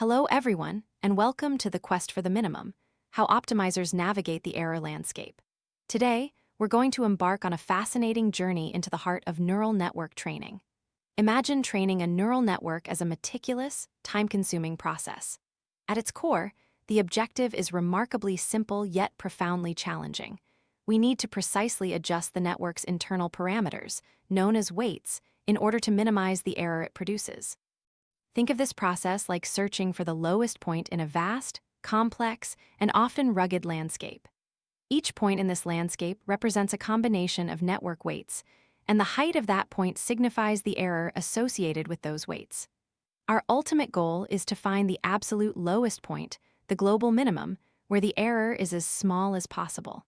Hello, everyone, and welcome to the Quest for the Minimum, how optimizers navigate the error landscape. Today, we're going to embark on a fascinating journey into the heart of neural network training. Imagine training a neural network as a meticulous, time-consuming process. At its core, the objective is remarkably simple yet profoundly challenging. We need to precisely adjust the network's internal parameters, known as weights, in order to minimize the error it produces. Think of this process like searching for the lowest point in a vast, complex, and often rugged landscape. Each point in this landscape represents a combination of network weights, and the height of that point signifies the error associated with those weights. Our ultimate goal is to find the absolute lowest point, the global minimum, where the error is as small as possible.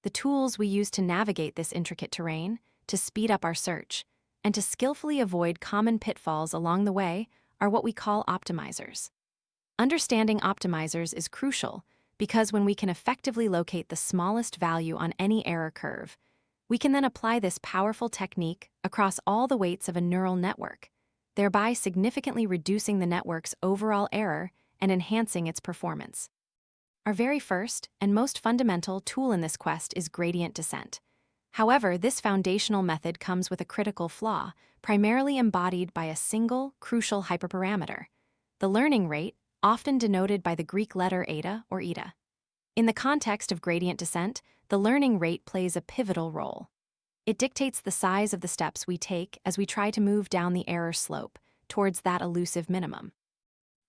The tools we use to navigate this intricate terrain, to speed up our search, and to skillfully avoid common pitfalls along the way are what we call optimizers. Understanding optimizers is crucial because when we can effectively locate the smallest value on any error curve, we can then apply this powerful technique across all the weights of a neural network, thereby significantly reducing the network's overall error and enhancing its performance. Our very first and most fundamental tool in this quest is gradient descent. However, this foundational method comes with a critical flaw, primarily embodied by a single, crucial hyperparameter, the learning rate, often denoted by the Greek letter eta or eta. In the context of gradient descent, the learning rate plays a pivotal role. It dictates the size of the steps we take as we try to move down the error slope towards that elusive minimum.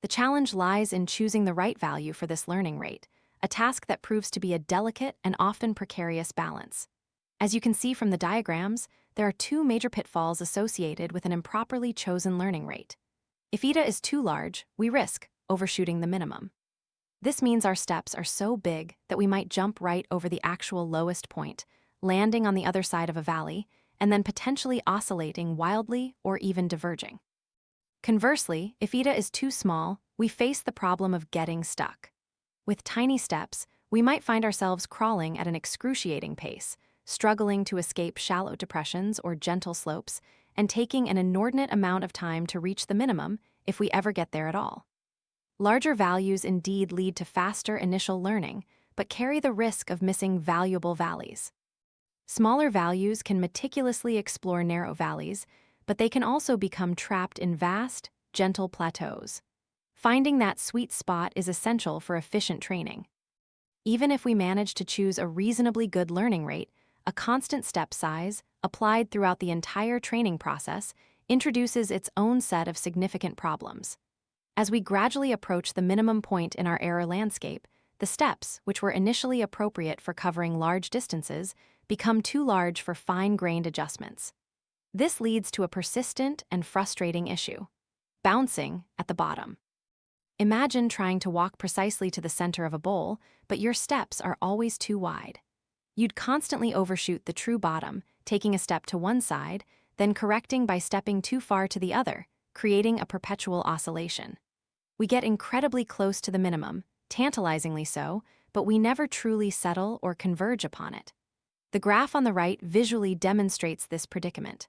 The challenge lies in choosing the right value for this learning rate, a task that proves to be a delicate and often precarious balance. As you can see from the diagrams, there are two major pitfalls associated with an improperly chosen learning rate. If eta is too large, we risk overshooting the minimum. This means our steps are so big that we might jump right over the actual lowest point, landing on the other side of a valley, and then potentially oscillating wildly or even diverging. Conversely, if eta is too small, we face the problem of getting stuck. With tiny steps, we might find ourselves crawling at an excruciating pace, struggling to escape shallow depressions or gentle slopes, and taking an inordinate amount of time to reach the minimum if we ever get there at all. Larger values indeed lead to faster initial learning, but carry the risk of missing valuable valleys. Smaller values can meticulously explore narrow valleys, but they can also become trapped in vast, gentle plateaus. Finding that sweet spot is essential for efficient training. Even if we manage to choose a reasonably good learning rate, a constant step size, applied throughout the entire training process, introduces its own set of significant problems. As we gradually approach the minimum point in our error landscape, the steps, which were initially appropriate for covering large distances, become too large for fine-grained adjustments. This leads to a persistent and frustrating issue: bouncing at the bottom. Imagine trying to walk precisely to the center of a bowl, but your steps are always too wide. You'd constantly overshoot the true bottom, taking a step to one side, then correcting by stepping too far to the other, creating a perpetual oscillation. We get incredibly close to the minimum, tantalizingly so, but we never truly settle or converge upon it. The graph on the right visually demonstrates this predicament.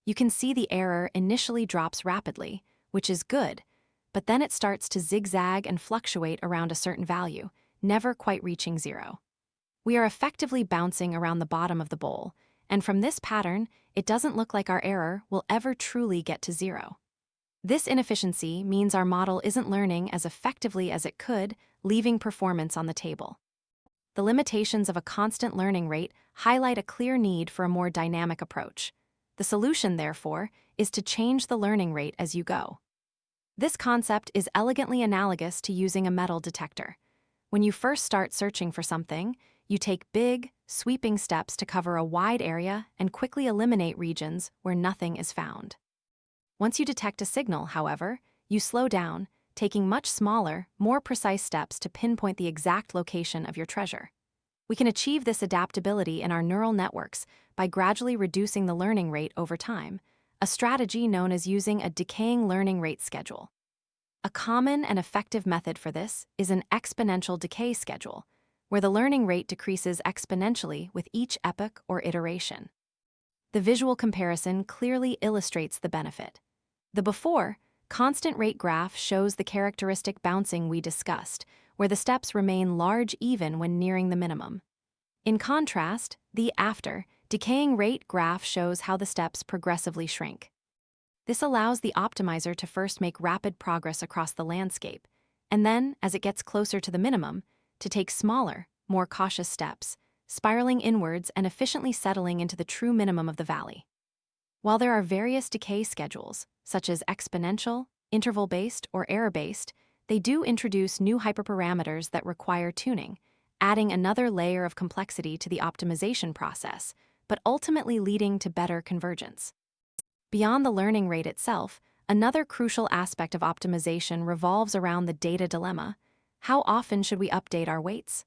You can see the error initially drops rapidly, which is good, but then it starts to zigzag and fluctuate around a certain value, never quite reaching zero. We are effectively bouncing around the bottom of the bowl, and from this pattern, it doesn't look like our error will ever truly get to zero. This inefficiency means our model isn't learning as effectively as it could, leaving performance on the table. The limitations of a constant learning rate highlight a clear need for a more dynamic approach. The solution, therefore, is to change the learning rate as you go. This concept is elegantly analogous to using a metal detector. When you first start searching for something, you take big, sweeping steps to cover a wide area and quickly eliminate regions where nothing is found. Once you detect a signal, however, you slow down, taking much smaller, more precise steps to pinpoint the exact location of your treasure. We can achieve this adaptability in our neural networks by gradually reducing the learning rate over time, a strategy known as using a decaying learning rate schedule. A common and effective method for this is an exponential decay schedule, where the learning rate decreases exponentially with each epoch or iteration. The visual comparison clearly illustrates the benefit. The before, constant rate graph shows the characteristic bouncing we discussed, where the steps remain large even when nearing the minimum. In contrast, the after, decaying rate graph shows how the steps progressively shrink. This allows the optimizer to first make rapid progress across the landscape, and then, as it gets closer to the minimum, to take smaller, more cautious steps, spiraling inwards and efficiently settling into the true minimum of the valley. While there are various decay schedules, such as exponential, interval-based, or error-based, they do introduce new hyperparameters that require tuning, adding another layer of complexity to the optimization process, but ultimately leading to better convergence. Beyond the learning rate itself, another crucial aspect of optimization revolves around the data dilemma. How often should we update our weights?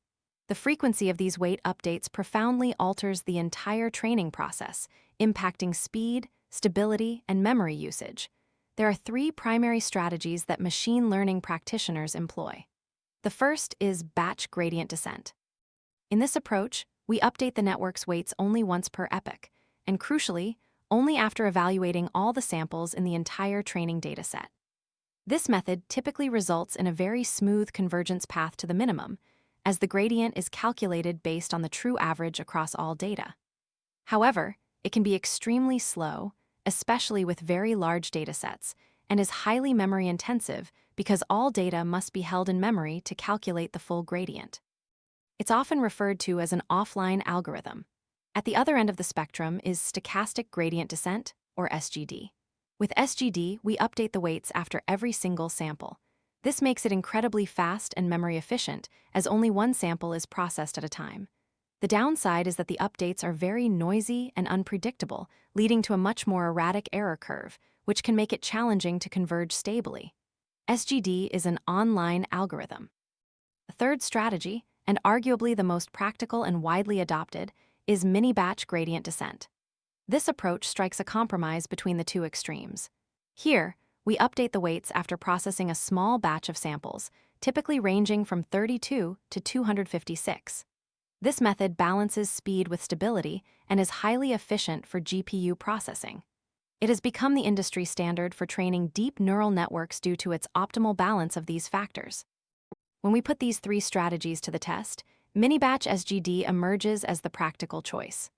The frequency of these weight updates profoundly alters the entire training process, impacting speed, stability, and memory usage. There are three primary strategies that machine learning practitioners employ. The first is batch gradient descent. In this approach, we update the network's weights only once per epoch, and crucially, only after evaluating all the samples in the entire training dataset. This method typically results in a very smooth convergence path to the minimum, as the gradient is calculated based on the true average across all data. However, it can be extremely slow, especially with very large datasets, and is highly memory-intensive because all data must be held in memory to calculate the full gradient. It's often referred to as an offline algorithm. At the other end of the spectrum is stochastic gradient descent, or SGD. With SGD, we update the weights after every single sample. This makes it incredibly fast and memory efficient, as only one sample is processed at a time. The downside is that the updates are very noisy and unpredictable, leading to a much more erratic error curve, which can make it challenging to converge stably. SGD is an online algorithm. A third strategy, and arguably the most practical and widely adopted, is mini-batch gradient descent. This approach strikes a compromise between the two extremes. Here, we update the weights after processing a small batch of samples, typically ranging from 32 to 256. This method balances speed with stability and is highly efficient for GPU processing. It has become the industry standard for training deep neural networks due to its optimal balance of these factors. When we put these three strategies to the test, mini-batch SGD emerges as the practical choice.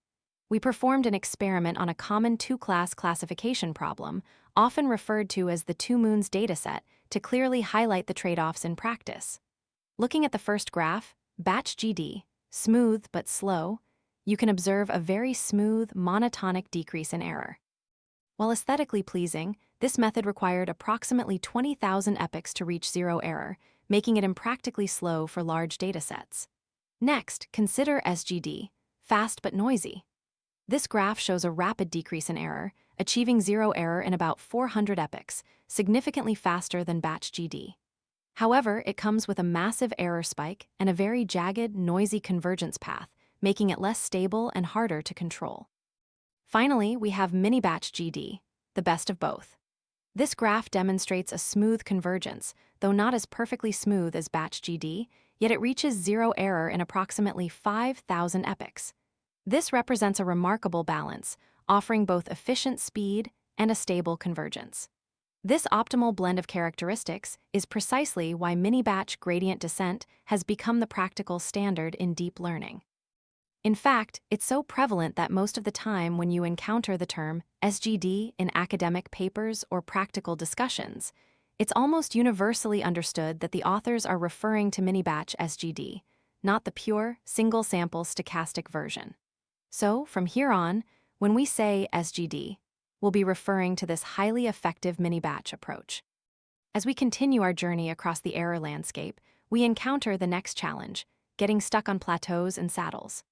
We performed an experiment on a common two-class classification problem, often referred to as the two moons dataset, to clearly highlight the trade-offs in practice. Looking at the first graph, batch GD, smooth but slow, you can observe a very smooth, monotonic decrease in error. While aesthetically pleasing, this method required approximately 20,000 epochs to reach zero error, making it impractically slow for large datasets. Next, consider SGD, fast but noisy. This graph shows a rapid decrease in error, achieving zero error in about 400 epochs, significantly faster than batch GD. However, it comes with a massive error spike and a very jagged, noisy convergence path, making it less stable and harder to control. Finally, we have mini-batch GD, the best of both. This graph demonstrates a smooth convergence, though not as perfectly smooth as batch GD, yet it reaches zero error in approximately 5,000 epochs. This represents a remarkable balance, offering both efficient speed and a stable convergence. This optimal blend of characteristics is precisely why mini-batch gradient descent has become the practical standard in deep learning. In fact, it's so prevalent that most of the time when you encounter the term SGD in academic papers or practical discussions, it's almost universally understood that the authors are referring to mini-batch SGD, not the pure, single-sample stochastic version. So, from here on, when we say SGD, we'll be referring to this highly effective mini-batch approach. As we continue our journey across the error landscape, we encounter the next challenge, getting stuck on plateaus and saddles.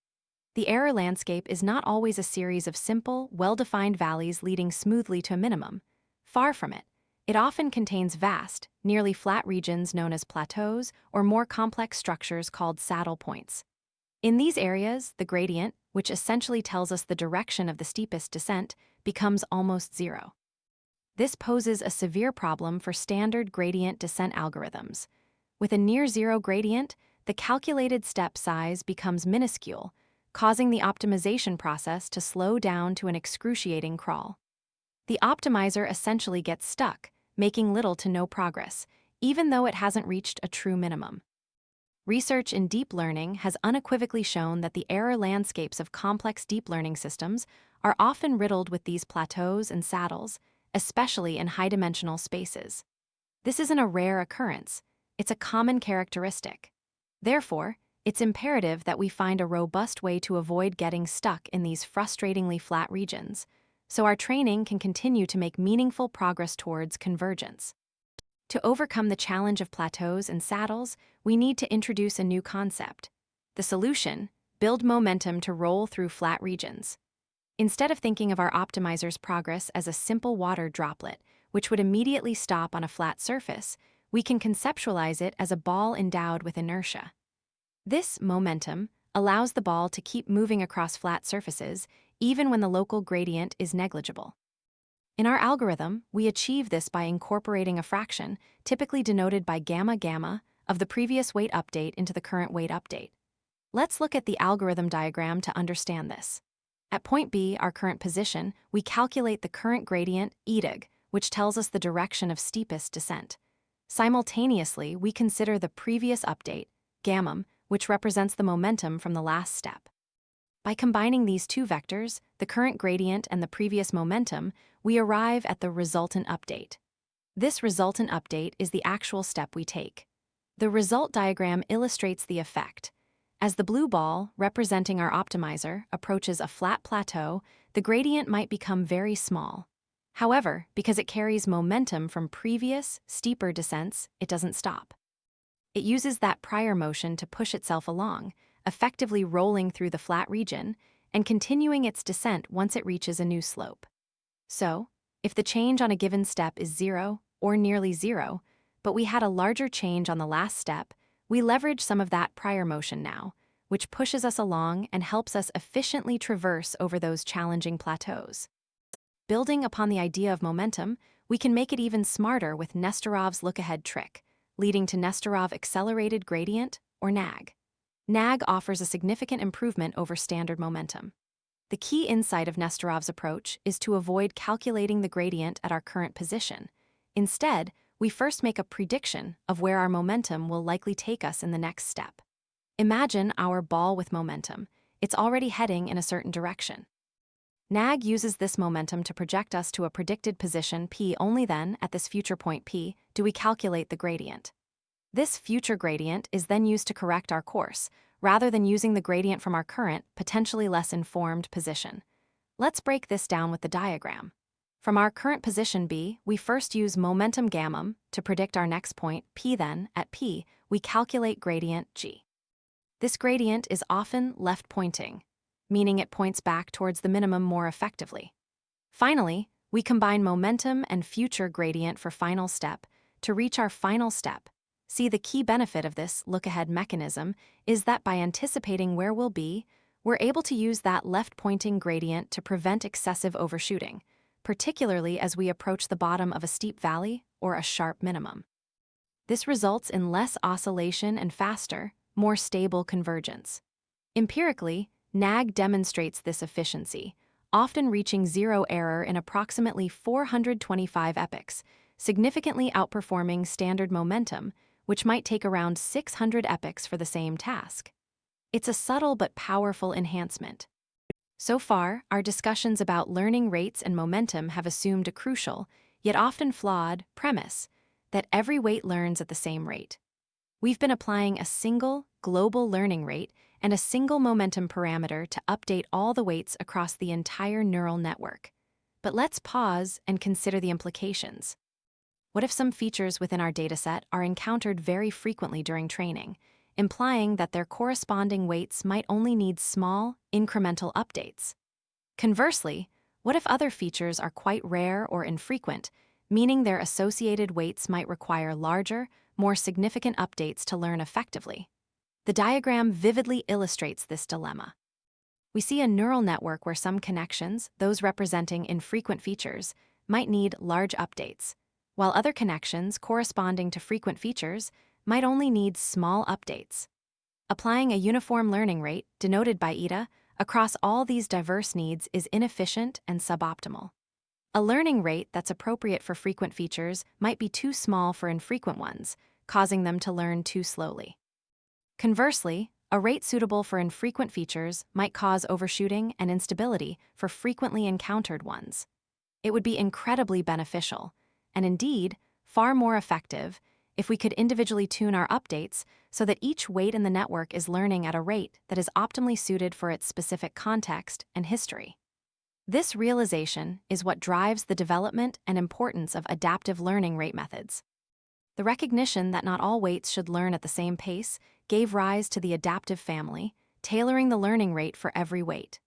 The error landscape is not always a series of simple, well-defined valleys leading smoothly to a minimum. Far from it. It often contains vast, nearly flat regions known as plateaus or more complex structures called saddle points. In these areas, the gradient, which essentially tells us the direction of the steepest descent, becomes almost zero. This poses a severe problem for standard gradient descent algorithms. With a near-zero gradient, the calculated step size becomes minuscule, causing the optimization process to slow down to an excruciating crawl. The optimizer essentially gets stuck, making little to no progress, even though it hasn't reached a true minimum. Research in deep learning has unequivocally shown that the error landscapes of complex deep learning systems are often riddled with these plateaus and saddles, especially in high-dimensional spaces. This isn't a rare occurrence, it's a common characteristic. Therefore, it's imperative that we find a robust way to avoid getting stuck in these frustratingly flat regions, so our training can continue to make meaningful progress towards convergence. To overcome the challenge of plateaus and saddles, we need to introduce a new concept. The solution: build momentum to roll through flat regions. Instead of thinking of our optimizer's progress as a simple water droplet, which would immediately stop on a flat surface, we can conceptualize it as a ball endowed with inertia. This momentum allows the ball to keep moving across flat surfaces, even when the local gradient is negligible. In our algorithm, we achieve this by incorporating a fraction, typically denoted by gamma gamma, of the previous weight update into the current weight update. Let's look at the algorithm diagram to understand this. At point B, our current position, we calculate the current gradient, edg, which tells us the direction of steepest descent. Simultaneously, we consider the previous update, gamma, which represents the momentum from the last step. By combining these two vectors, the current gradient and the previous momentum, we arrive at the resultant update. This resultant update is the actual step we take. The result diagram illustrates the effect. As the blue ball, representing our optimizer, approaches a flat plateau, the gradient might become very small. However, because it carries momentum from previous, steeper descents, it doesn't stop. It uses that prior motion to push itself along, effectively rolling through the flat region and continuing its descent once it reaches a new slope. So, if the change on a given step is 0 or nearly 0, but we had a larger change on the last step, we leverage some of that prior motion now, which pushes us along and helps us efficiently traverse over those challenging plateaus. Building upon the idea of momentum, we can make it even smarter with Nesterov's look-ahead trick, leading to Nesterov accelerated gradient, or NAG. NAG offers a significant improvement over standard momentum. The key insight of Nesterov's approach is to avoid calculating the gradient at our current position. Instead, we first make a prediction of where our momentum will likely take us in the next step. Imagine our ball with momentum. It's already heading in a certain direction. NAG uses this momentum to project us to a predicted position P. Only then, at this future point P, do we calculate the gradient. This future gradient is then used to correct our course, rather than using the gradient from our current, potentially less informed position. Let's break this down with the diagram. From our current position B, we first use momentum gamma to predict our next point P. Then, at P, we calculate gradient G. This gradient is often left-pointing, meaning it points back towards the minimum more effectively. Finally, we combine momentum and future gradient for final step to reach our final step. See, the key benefit of this look-ahead mechanism is that by anticipating where we'll be, we're able to use that left-pointing gradient to prevent excessive overshooting, particularly as we approach the bottom of a steep valley or a sharp minimum. This results in less oscillation and faster, more stable convergence. Empirically, NAG demonstrates this efficiency, often reaching zero error in approximately 425 epochs, significantly outperforming standard momentum, which might take around 600 epochs for the same task. It's a subtle but powerful enhancement. So far, our discussions about learning rates and momentum have assumed a crucial, yet often flawed, premise that every weight learns at the same rate. We've been applying a single, global learning rate and a single momentum parameter to update all the weights across the entire neural network. But let's pause and consider the implications. What if some features within our dataset are encountered very frequently during training, implying that their corresponding weights might only need small, incremental updates? Conversely, what if other features are quite rare or infrequent, meaning their associated weights might require larger, more significant updates to learn effectively? The diagram vividly illustrates this dilemma. We see a neural network where some connections, those representing infrequent features, might need large updates, while other connections corresponding to frequent features might only need small updates. Applying a uniform learning rate, denoted by eta, across all these diverse needs is inefficient and suboptimal. A learning rate that's appropriate for frequent features might be too small for infrequent ones, causing them to learn too slowly. Conversely, a rate suitable for infrequent features might cause overshooting and instability for frequently encountered ones. It would be incredibly beneficial, and indeed, far more effective, if we could individually tune our updates so that each weight in the network is learning at a rate that is optimally suited for its specific context and history. This realization is what drives the development and importance of adaptive learning rate methods. The recognition that not all weights should learn at the same pace gave rise to the adaptive family, tailoring the learning rate for every weight.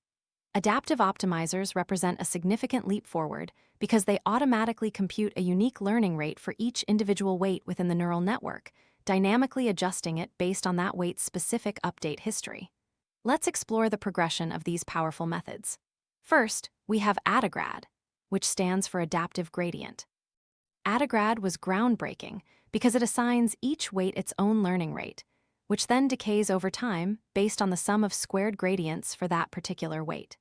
Adaptive optimizers represent a significant leap forward because they automatically compute a unique learning rate for each individual weight within the neural network, dynamically adjusting it based on that weight's specific update history. Let's explore the progression of these powerful methods. First, we have ADAGRAD, which stands for Adaptive Gradient. ADAGRAD was groundbreaking because it assigns each weight its own learning rate, which then decays over time based on the sum of squared gradients for that particular weight.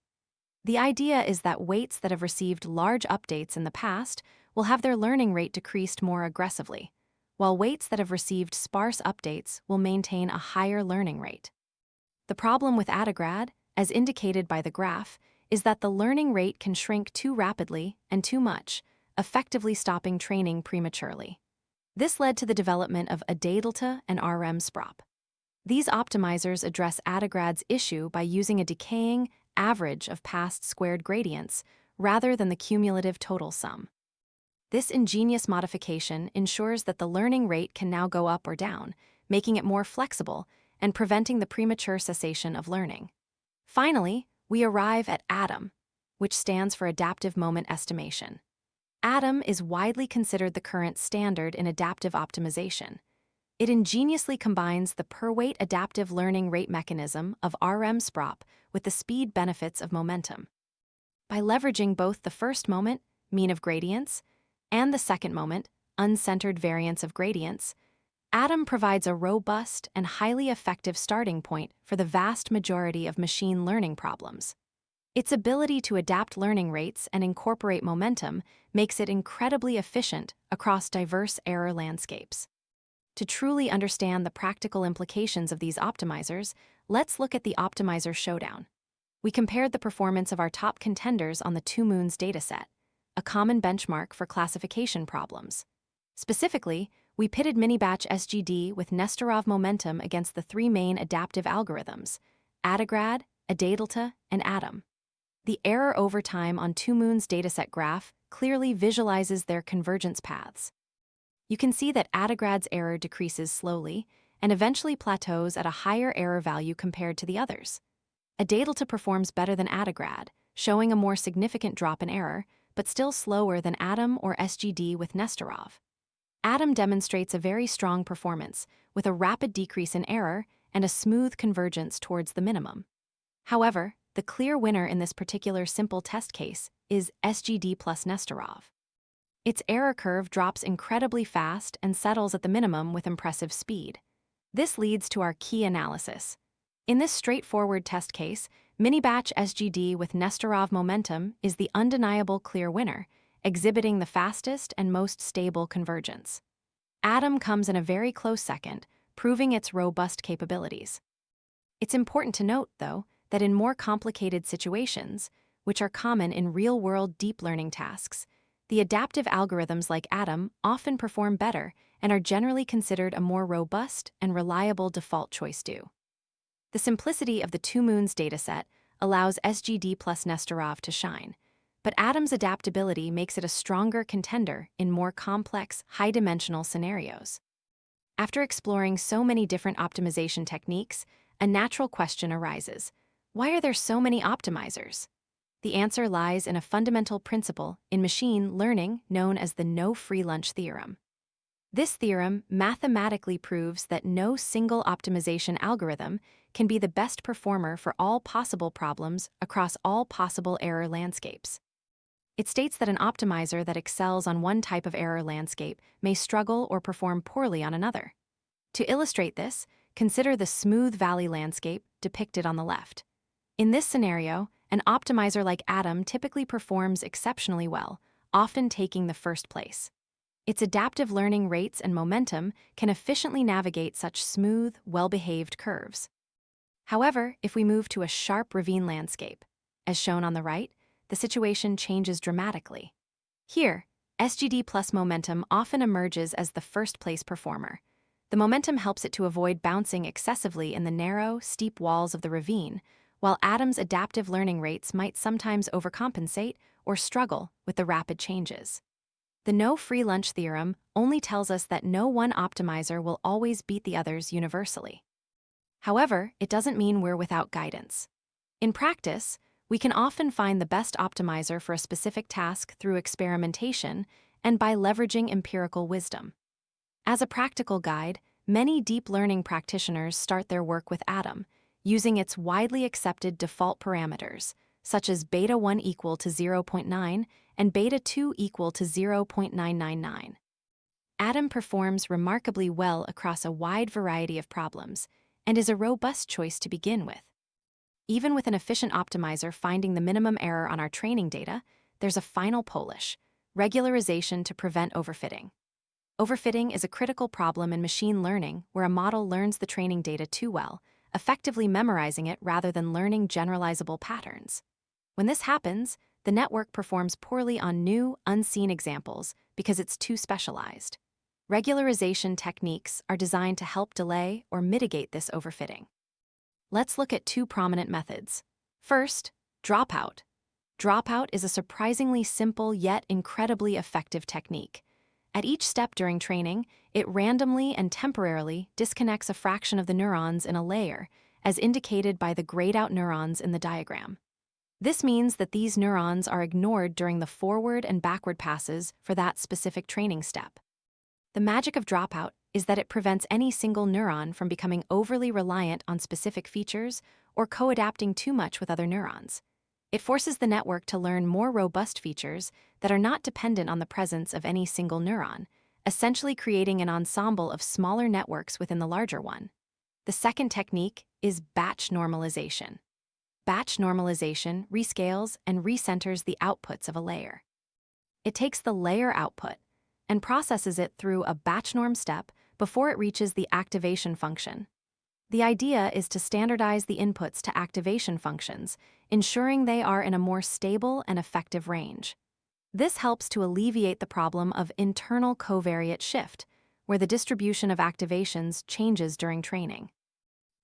The idea is that weights that have received large updates in the past will have their learning rate decreased more aggressively, while weights that have received sparse updates will maintain a higher learning rate. The problem with ADAGRAD, as indicated by the graph, is that the learning rate can shrink too rapidly and too much, effectively stopping training prematurely. This led to the development of ADADLTA and RM-SPROP. These optimizers address ADAGRAD's issue by using a decaying average of past squared gradients rather than the cumulative total sum. This ingenious modification ensures that the learning rate can now go up or down, making it more flexible and preventing the premature cessation of learning. Finally, we arrive at ADAM, which stands for Adaptive Moment Estimation. ADAM is widely considered the current standard in adaptive optimization. It ingeniously combines the per-weight adaptive learning rate mechanism of RM-SPROP with the speed benefits of momentum. By leveraging both the first moment, mean of gradients, and the second moment, uncentered variance of gradients, ADAM provides a robust and highly effective starting point for the vast majority of machine learning problems. Its ability to adapt learning rates and incorporate momentum makes it incredibly efficient across diverse error landscapes. To truly understand the practical implications of these optimizers, let's look at the optimizer showdown. We compared the performance of our top contenders on the 2Moons dataset, a common benchmark for classification problems. Specifically, we pitted mini-batch SGD with Nesterov momentum against the three main adaptive algorithms, ADAGRAD, ADADLTA, and ADAM. The error over time on 2Moons dataset graph clearly visualizes their convergence paths. You can see that ADAGRAD's error decreases slowly and eventually plateaus at a higher error value compared to the others. ADADLTA performs better than ADAGRAD, showing a more significant drop in error, but still slower than ADAM or SGD with Nesterov. ADAM demonstrates a very strong performance, with a rapid decrease in error and a smooth convergence towards the minimum. However, the clear winner in this particular simple test case is SGD plus Nesterov. Its error curve drops incredibly fast and settles at the minimum with impressive speed. This leads to our key analysis. In this straightforward test case, mini-batch SGD with Nesterov momentum is the undeniable clear winner, exhibiting the fastest and most stable convergence. ADAM comes in a very close second, proving its robust capabilities. It's important to note, though, that in more complicated situations, which are common in real-world deep learning tasks, the adaptive algorithms like ADAM often perform better and are generally considered a more robust and reliable default choice due. The simplicity of the 2Moons dataset allows SGD plus Nesterov to shine, but ADAM's adaptability makes it a stronger contender in more complex, high-dimensional scenarios. After exploring so many different optimization techniques, a natural question arises: why are there so many optimizers? The answer lies in a fundamental principle in machine learning known as the no free lunch theorem. This theorem mathematically proves that no single optimization algorithm can be the best performer for all possible problems across all possible error landscapes. It states that an optimizer that excels on one type of error landscape may struggle or perform poorly on another. To illustrate this, consider the smooth valley landscape depicted on the left. In this scenario, an optimizer like ADAM typically performs exceptionally well, often taking the first place. Its adaptive learning rates and momentum can efficiently navigate such smooth, well-behaved curves. However, if we move to a sharp ravine landscape, as shown on the right, the situation changes dramatically. Here, SGD plus momentum often emerges as the first-place performer. The momentum helps it to avoid bouncing excessively in the narrow, steep walls of the ravine, while Atom's adaptive learning rates might sometimes overcompensate or struggle with the rapid changes. The no free lunch theorem only tells us that no one optimizer will always beat the others universally. However, it doesn't mean we're without guidance. In practice, we can often find the best optimizer for a specific task through experimentation and by leveraging empirical wisdom. As a practical guide, many deep learning practitioners start their work with Atom, using its widely accepted default parameters, such as beta 1 equal to 0.9 and beta 2 equal to 0.999. Atom performs remarkably well across a wide variety of problems and is a robust choice to begin with. Even with an efficient optimizer finding the minimum error on our training data, there's a final polish: regularization to prevent overfitting. Overfitting is a critical problem in machine learning where a model learns the training data too well, effectively memorizing it rather than learning generalizable patterns. When this happens, the network performs poorly on new, unseen examples because it's too specialized. Regularization techniques are designed to help delay or mitigate this overfitting. Let's look at two prominent methods. First, dropout. Dropout is a surprisingly simple yet incredibly effective technique. At each step during training, it randomly and temporarily disconnects a fraction of the neurons in a layer, as indicated by the grayed-out neurons in the diagram. This means that these neurons are ignored during the forward and backward passes for that specific training step. The magic of dropout is that it prevents any single neuron from becoming overly reliant on specific features or co-adapting too much with other neurons. It forces the network to learn more robust features that are not dependent on the presence of any single neuron, essentially creating an ensemble of smaller networks within the larger one. The second technique is batch normalization. Batch normalization rescales and recenters the outputs of a layer. It takes the layer output and processes it through a batch norm step before it reaches the activation function. The idea is to standardize the inputs to activation functions, ensuring they are in a more stable and effective range. This helps to alleviate the problem of internal covariate shift, where the distribution of activations changes during training.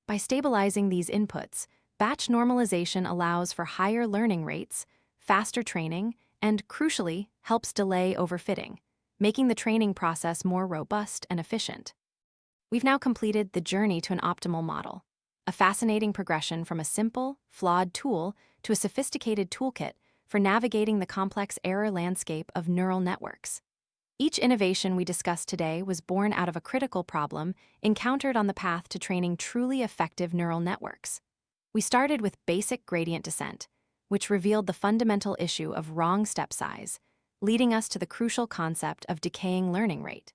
By stabilizing these inputs, batch normalization allows for higher learning rates, faster training, and, crucially, helps delay overfitting, making the training process more robust and efficient. We've now completed the journey to an optimal model, a fascinating progression from a simple, flawed tool to a sophisticated toolkit for navigating the complex error landscape of neural networks. Each innovation we discussed today was born out of a critical problem encountered on the path to training truly effective neural networks. We started with basic gradient descent, which revealed the fundamental issue of wrong step size, leading us to the crucial concept of decaying learning rate.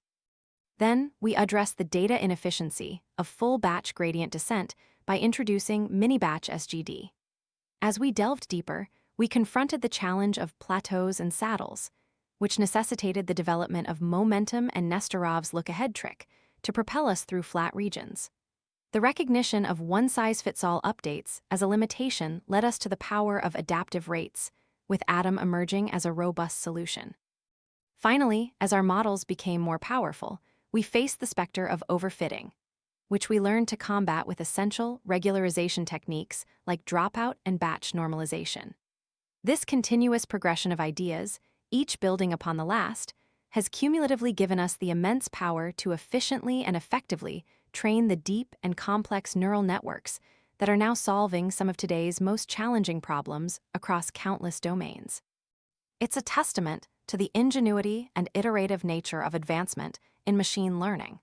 Then, we addressed the data inefficiency of full batch gradient descent by introducing mini-batch SGD. As we delved deeper, we confronted the challenge of plateaus and saddles, which necessitated the development of momentum and Nesterov's look-ahead trick to propel us through flat regions. The recognition of one-size-fits-all updates as a limitation led us to the power of adaptive rates, with Atom emerging as a robust solution. Finally, as our models became more powerful, we faced the specter of overfitting, which we learned to combat with essential regularization techniques like dropout and batch normalization. This continuous progression of ideas, each building upon the last, has cumulatively given us the immense power to efficiently and effectively train the deep and complex neural networks that are now solving some of today's most challenging problems across countless domains. It's a testament to the ingenuity and iterative nature of advancement in machine learning.